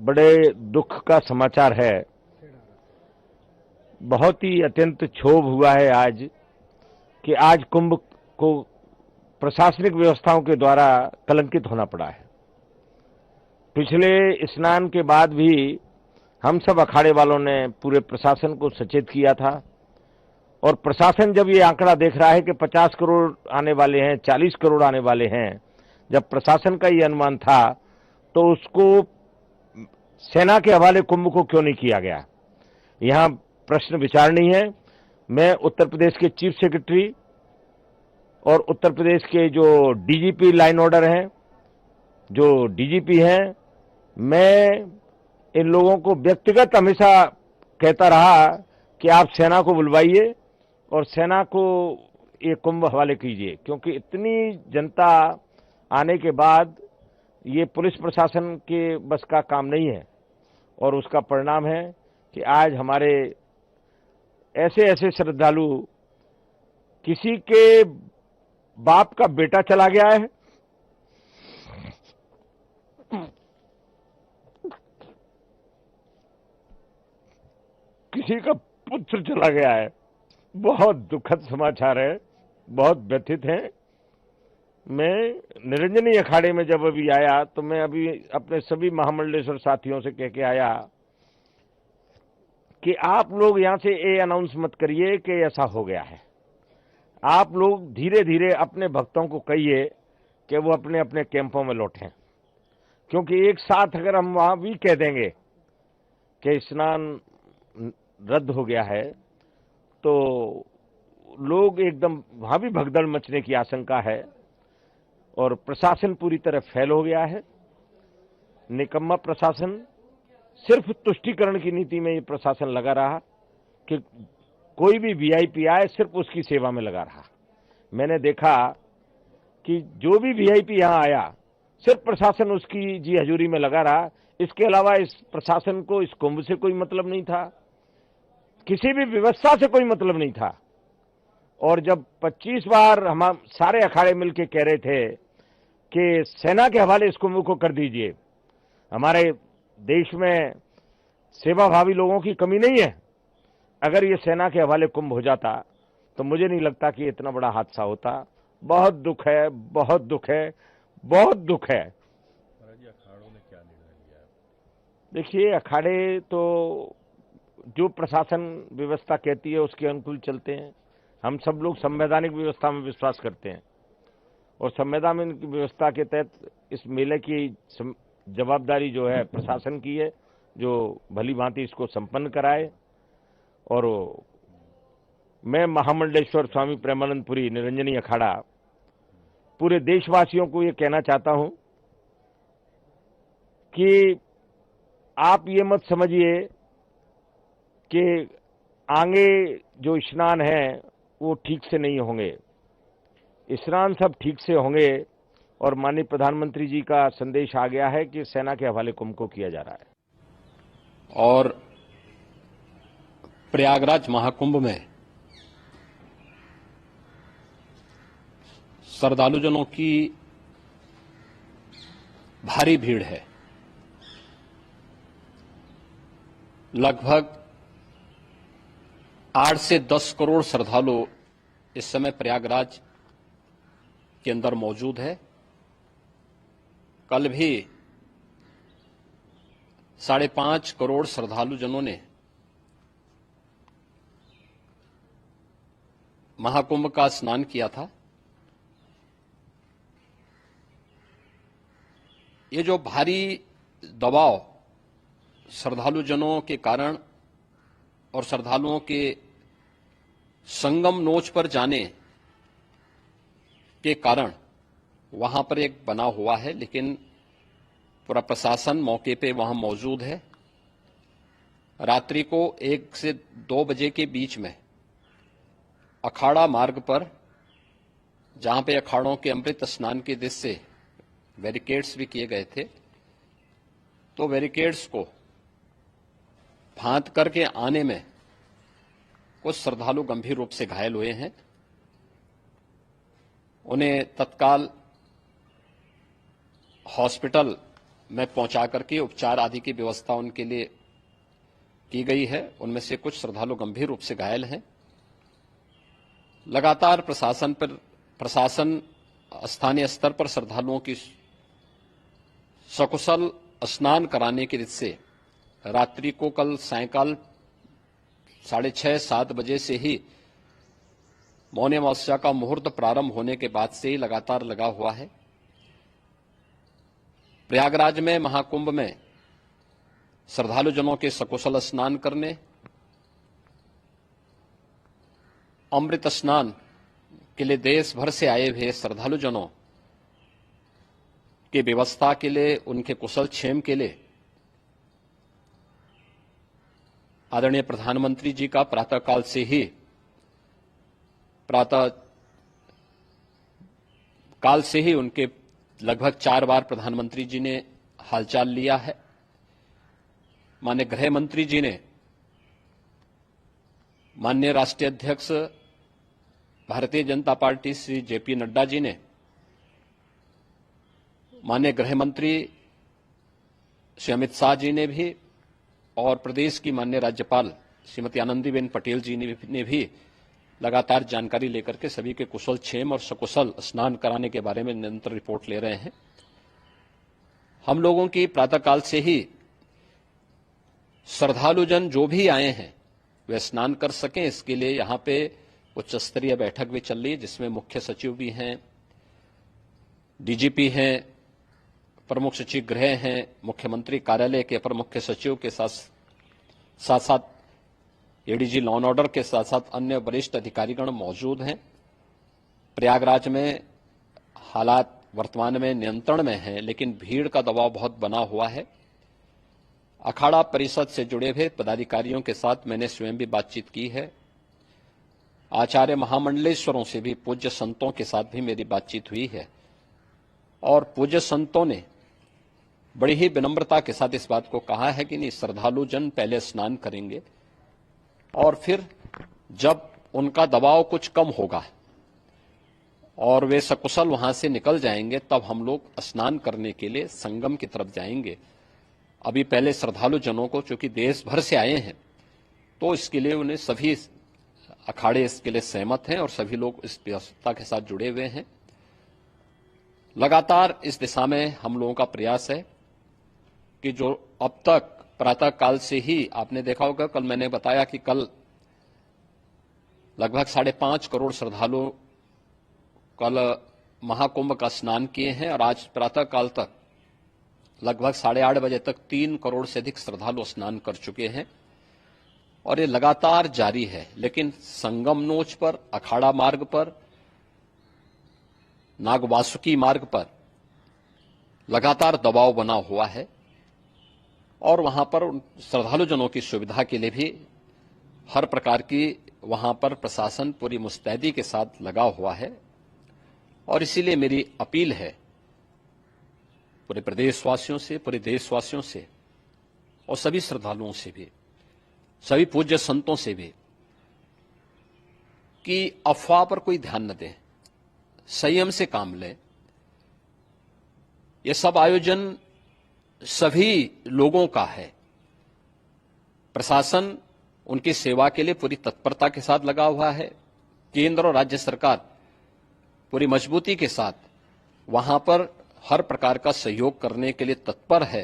बड़े दुख का समाचार है। बहुत ही अत्यंत क्षोभ हुआ है आज कि आज कुंभ को प्रशासनिक व्यवस्थाओं के द्वारा कलंकित होना पड़ा है। पिछले स्नान के बाद भी हम सब अखाड़े वालों ने पूरे प्रशासन को सचेत किया था और प्रशासन जब ये आंकड़ा देख रहा है कि 50 करोड़ आने वाले हैं, 40 करोड़ आने वाले हैं, जब प्रशासन का ये अनुमान था तो उसको सेना के हवाले कुंभ को क्यों नहीं किया गया, यहां प्रश्न विचारणीय है। मैं उत्तर प्रदेश के चीफ सेक्रेटरी और उत्तर प्रदेश के जो डीजीपी लाइन ऑर्डर हैं, जो डीजीपी हैं, मैं इन लोगों को व्यक्तिगत हमेशा कहता रहा कि आप सेना को बुलवाइए और सेना को ये कुंभ हवाले कीजिए, क्योंकि इतनी जनता आने के बाद ये पुलिस प्रशासन के बस का काम नहीं है। और उसका परिणाम है कि आज हमारे ऐसे ऐसे श्रद्धालु, किसी के बाप का बेटा चला गया है, किसी का पुत्र चला गया है। बहुत दुखद समाचार है, बहुत व्यथित हैं। मैं निरंजनी अखाड़े में जब अभी आया तो मैं अभी अपने सभी महामंडलेश्वर साथियों से कह के आया कि आप लोग यहां से ये अनाउंस मत करिए कि ऐसा हो गया है। आप लोग धीरे धीरे अपने भक्तों को कहिए कि वो अपने अपने कैंपों में लौटें, क्योंकि एक साथ अगर हम वहां भी कह देंगे कि स्नान रद्द हो गया है तो लोग एकदम वहां भी भगदड़ मचने की आशंका है और प्रशासन पूरी तरह फेल हो गया है। निकम्मा प्रशासन, सिर्फ तुष्टीकरण की नीति में ये प्रशासन लगा रहा कि कोई भी वीआईपी आए सिर्फ उसकी सेवा में लगा रहा। मैंने देखा कि जो भी वीआईपी यहां आया सिर्फ प्रशासन उसकी जी हजूरी में लगा रहा। इसके अलावा इस प्रशासन को इस कुंभ से कोई मतलब नहीं था, किसी भी व्यवस्था से कोई मतलब नहीं था। और जब 25 बार हम सारे अखाड़े मिलकर कह रहे थे कि सेना के हवाले इस कुंभ को कर दीजिए, हमारे देश में सेवाभावी लोगों की कमी नहीं है, अगर ये सेना के हवाले कुंभ हो जाता तो मुझे नहीं लगता कि इतना बड़ा हादसा होता। बहुत दुख है, बहुत दुख है, बहुत दुख है। अखाड़ों ने क्या निर्णय लिया? देखिए, अखाड़े तो जो प्रशासन व्यवस्था कहती है उसके अनुकूल चलते हैं। हम सब लोग संवैधानिक व्यवस्था में विश्वास करते हैं और संवैधानिक व्यवस्था के तहत इस मेले की जवाबदारी जो है प्रशासन की है, जो भली भांति इसको संपन्न कराए। और मैं महामंडलेश्वर स्वामी प्रेमानंदपुरी निरंजनी अखाड़ा पूरे देशवासियों को ये कहना चाहता हूं कि आप ये मत समझिए कि आगे जो स्नान है वो ठीक से नहीं होंगे। स्नान सब ठीक से होंगे और माननीय प्रधानमंत्री जी का संदेश आ गया है कि सेना के हवाले कुंभ को किया जा रहा है। और प्रयागराज महाकुंभ में श्रद्धालुजनों की भारी भीड़ है। लगभग 8 से 10 करोड़ श्रद्धालु इस समय प्रयागराज के अंदर मौजूद है। कल भी 5.5 करोड़ श्रद्धालुजनों ने महाकुंभ का स्नान किया था। ये जो भारी दबाव श्रद्धालुजनों के कारण और श्रद्धालुओं के संगम नोच पर जाने के कारण वहां पर एक बना हुआ है, लेकिन पूरा प्रशासन मौके पे वहां मौजूद है। रात्रि को 1 से 2 बजे के बीच में अखाड़ा मार्ग पर, जहां पे अखाड़ों के अमृत स्नान के दृश्य से बैरिकेड्स भी किए गए थे, तो बैरिकेड्स को फांद करके आने में कुछ श्रद्धालु गंभीर रूप से घायल हुए हैं। उन्हें तत्काल हॉस्पिटल में पहुंचा करके उपचार आदि की व्यवस्था उनके लिए की गई है। उनमें से कुछ श्रद्धालु गंभीर रूप से घायल हैं। लगातार प्रशासन स्थानीय स्तर पर श्रद्धालुओं की सकुशल स्नान कराने की रीत से रात्रि को कल सायंकाल 6:30-7 बजे से ही मौनी अमावस्या का मुहूर्त प्रारंभ होने के बाद से ही लगातार लगा हुआ है। प्रयागराज में महाकुंभ में श्रद्धालु जनों के सकुशल स्नान करने, अमृत स्नान के लिए देश भर से आए हुए श्रद्धालु जनों की व्यवस्था के लिए, उनके कुशल क्षेम के लिए आदरणीय प्रधानमंत्री जी का प्रातःकाल से ही उनके लगभग 4 बार प्रधानमंत्री जी ने हालचाल लिया है। माननीय गृह मंत्री जी ने, माननीय राष्ट्रीय अध्यक्ष भारतीय जनता पार्टी श्री जेपी नड्डा जी ने, माननीय गृह मंत्री श्री अमित शाह जी ने भी और प्रदेश की माननीय राज्यपाल श्रीमती आनंदीबेन पटेल जी ने भी लगातार जानकारी लेकर के सभी के कुशल क्षेम और सकुशल स्नान कराने के बारे में निरंतर रिपोर्ट ले रहे हैं। हम लोगों की प्रातःकाल से ही श्रद्धालुजन जो भी आए हैं वे स्नान कर सकें, इसके लिए यहां पे उच्च स्तरीय बैठक भी चल रही है, जिसमें मुख्य सचिव भी हैं, डीजीपी हैं, प्रमुख सचिव गृह हैं, मुख्यमंत्री कार्यालय के अपर मुख्य सचिव के साथ एडीजी लॉ एंड ऑर्डर के साथ साथ अन्य वरिष्ठ अधिकारीगण मौजूद हैं। प्रयागराज में हालात वर्तमान में नियंत्रण में हैं, लेकिन भीड़ का दबाव बहुत बना हुआ है। अखाड़ा परिषद से जुड़े हुए पदाधिकारियों के साथ मैंने स्वयं भी बातचीत की है। आचार्य महामंडलेश्वरों से भी, पूज्य संतों के साथ भी मेरी बातचीत हुई है और पूज्य संतों ने बड़ी ही विनम्रता के साथ इस बात को कहा है कि नहीं, श्रद्धालु जन पहले स्नान करेंगे और फिर जब उनका दबाव कुछ कम होगा और वे सकुशल वहां से निकल जाएंगे, तब हम लोग स्नान करने के लिए संगम की तरफ जाएंगे। अभी पहले श्रद्धालु जनों को, चूंकि देश भर से आए हैं, तो इसके लिए उन्हें सभी अखाड़े इसके लिए सहमत हैं और सभी लोग इस व्यवस्था के साथ जुड़े हुए हैं। लगातार इस दिशा में हम लोगों का प्रयास है कि जो अब तक प्रातःकाल से ही आपने देखा होगा, कल मैंने बताया कि कल लगभग 5.5 करोड़ श्रद्धालु कल महाकुंभ का स्नान किए हैं और आज प्रातःकाल तक लगभग 8:30 बजे तक 3 करोड़ से अधिक श्रद्धालु स्नान कर चुके हैं और ये लगातार जारी है। लेकिन संगम नोच पर, अखाड़ा मार्ग पर, नागवासुकी मार्ग पर लगातार दबाव बना हुआ है और वहां पर श्रद्धालु जनों की सुविधा के लिए भी हर प्रकार की वहां पर प्रशासन पूरी मुस्तैदी के साथ लगा हुआ है। और इसीलिए मेरी अपील है पूरे प्रदेशवासियों से, पूरे देशवासियों से और सभी श्रद्धालुओं से भी, सभी पूज्य संतों से भी कि अफवाह पर कोई ध्यान न दें, संयम से काम लें। ये सब आयोजन सभी लोगों का है। प्रशासन उनकी सेवा के लिए पूरी तत्परता के साथ लगा हुआ है। केंद्र और राज्य सरकार पूरी मजबूती के साथ वहां पर हर प्रकार का सहयोग करने के लिए तत्पर है।